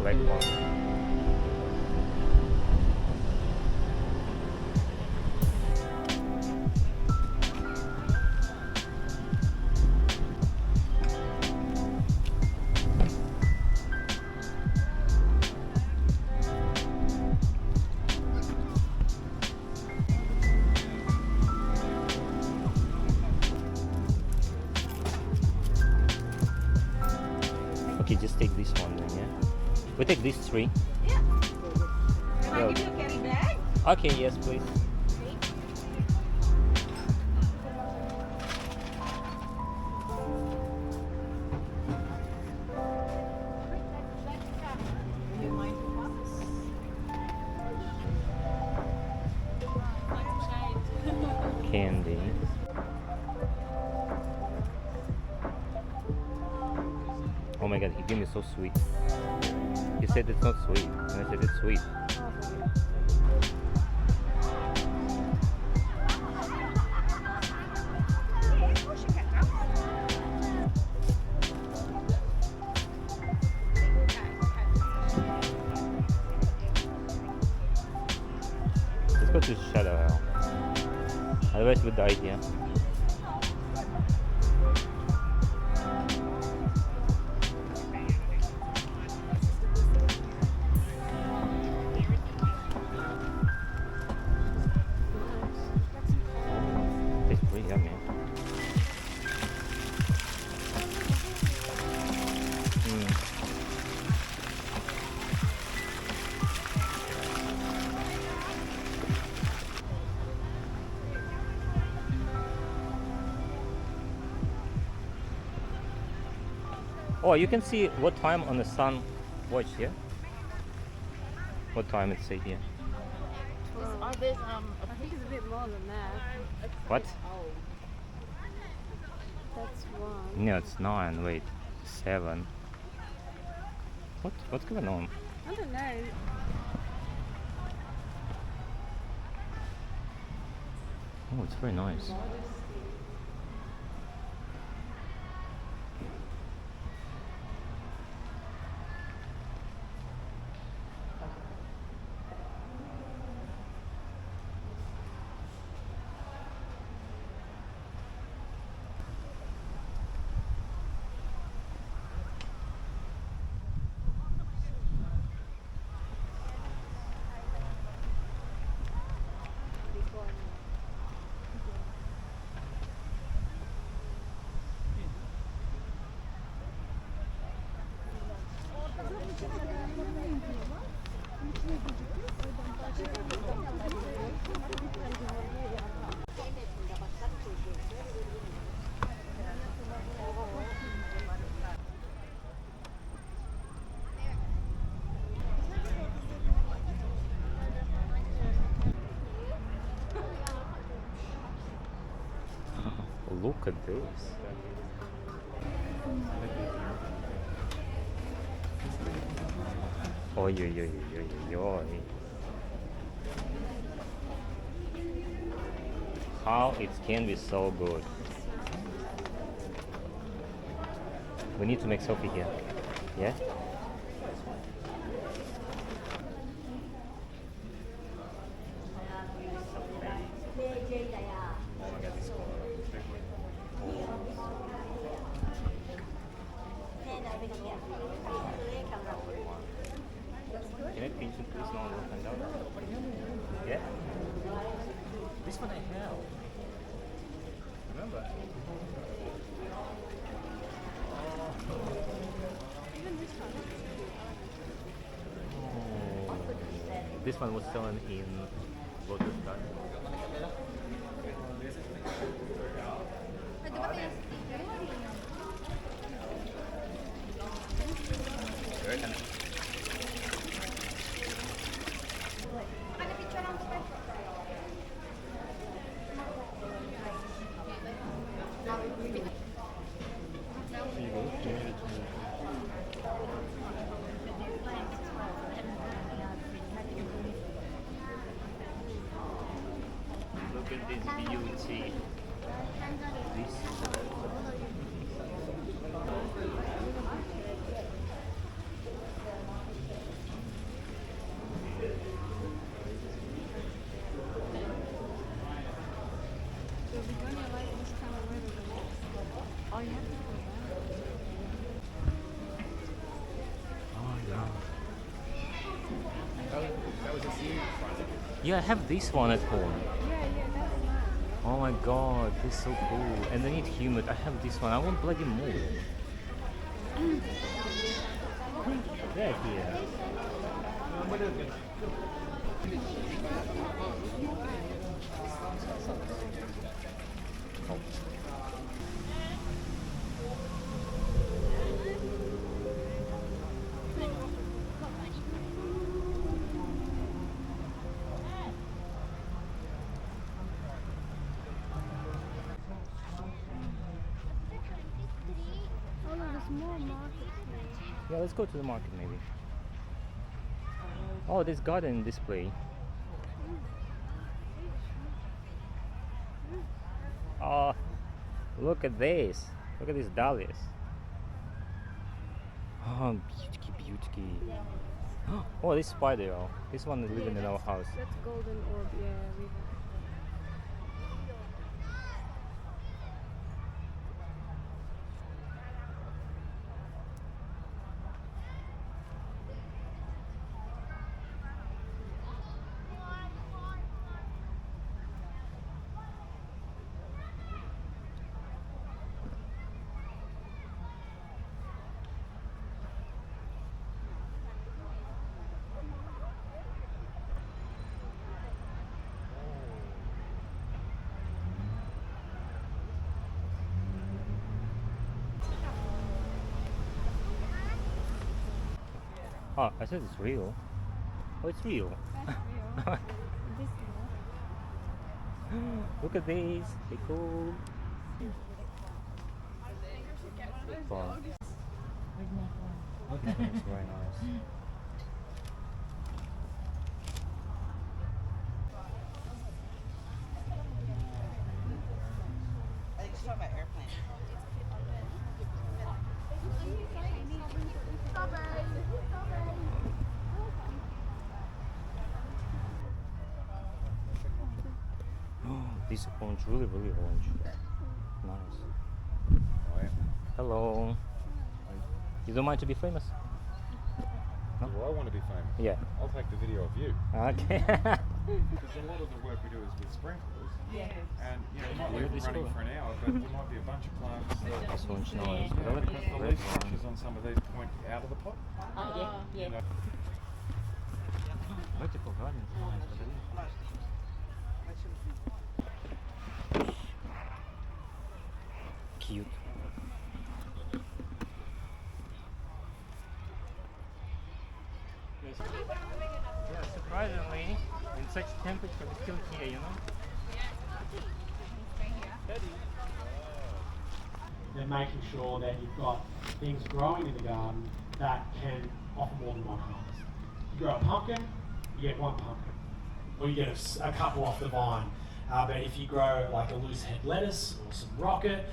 black one. Okay, just take this one then, yeah? We take these three. Yeah. Can I give you a carry bag? Okay, yes, please. Do you mind to pass? Candy. Oh my god, he gave me so sweet. He said it's not sweet, and I said it's sweet. Let's go to Shadow Hell. Otherwise, with the idea. Oh, you can see what time on the sun watch here. What time it say here? I think it's a bit more than that. What? That's one. No, it's 9. Wait, 7. What's going on? I don't know. Oh, it's very nice. Look at this. Oi, oi, oi, oi, oi, oi. How it can be so good. We need to make selfie here. Yeah? Can I pinch it please? No, we'll find out. Yeah? This one I have. Remember? Even this one. Oh. This one was selling in Lotus Garden. Very nice. Look at this beauty. This Yeah, I have this one at home. That's nice. Oh my god, this is so cool. And I need humid. I have this one. I want bloody more. They're here. Oh. Oh no, there's more markets Yeah, let's go to the market maybe. Oh, this garden display. Oh, look at this. Look at these dahlias. Oh, beauty. Oh, this spider. Oh, this one is living in our house. That's golden orb, yeah, river. Oh, I said it's real. Oh, it's real. That's real. This one. Look at these. They're cool. Wow. It's very nice. This is orange, really orange. Nice. Oh, yeah. Hello. You don't mind to be famous? No? Well, I want to be famous. Yeah. I'll take the video of you. Okay. Because a lot of the work we do is with sprinklers. Yeah. And you know, you might Really leave them running cool. for an hour, but there might be a bunch of plants that, This one's nice. you know, because the leaf structures on some of these point out of the pot. You know. Botanical Gardens. Cute. Yeah, surprisingly, in such temperature, we're still here, you know? They're making sure that you've got things growing in the garden that can offer more than one harvest. You grow a pumpkin, you get one pumpkin, or you get a couple off the vine. But if you grow like a loose head lettuce or some rocket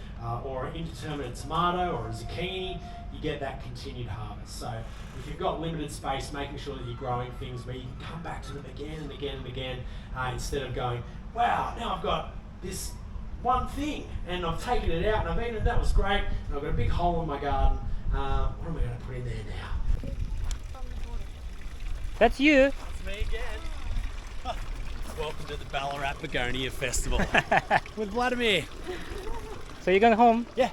or an indeterminate tomato or a zucchini, you get that continued harvest. So if you've got limited space, making sure that you're growing things where you can come back to them again and again and again instead of going, wow, now I've got this one thing and I've taken it out and I've eaten it, that was great, and I've got a big hole in my garden. What am I going to put in there now? That's you! It's me again. Welcome to the Ballarat Begonia Festival with Vladimir. So you're going home? Yeah.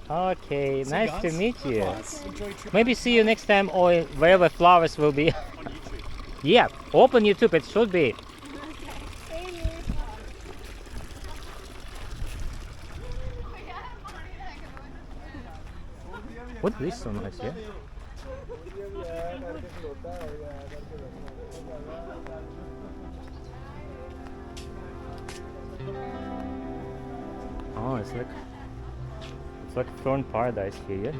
Okay, See you nice guys. to meet you. Nice. Enjoy your trip Maybe see you next time or wherever flowers will be. on YouTube. Yeah, open YouTube, it should be. What's this so nice, yeah? Oh, it's like thorn paradise here, yeah?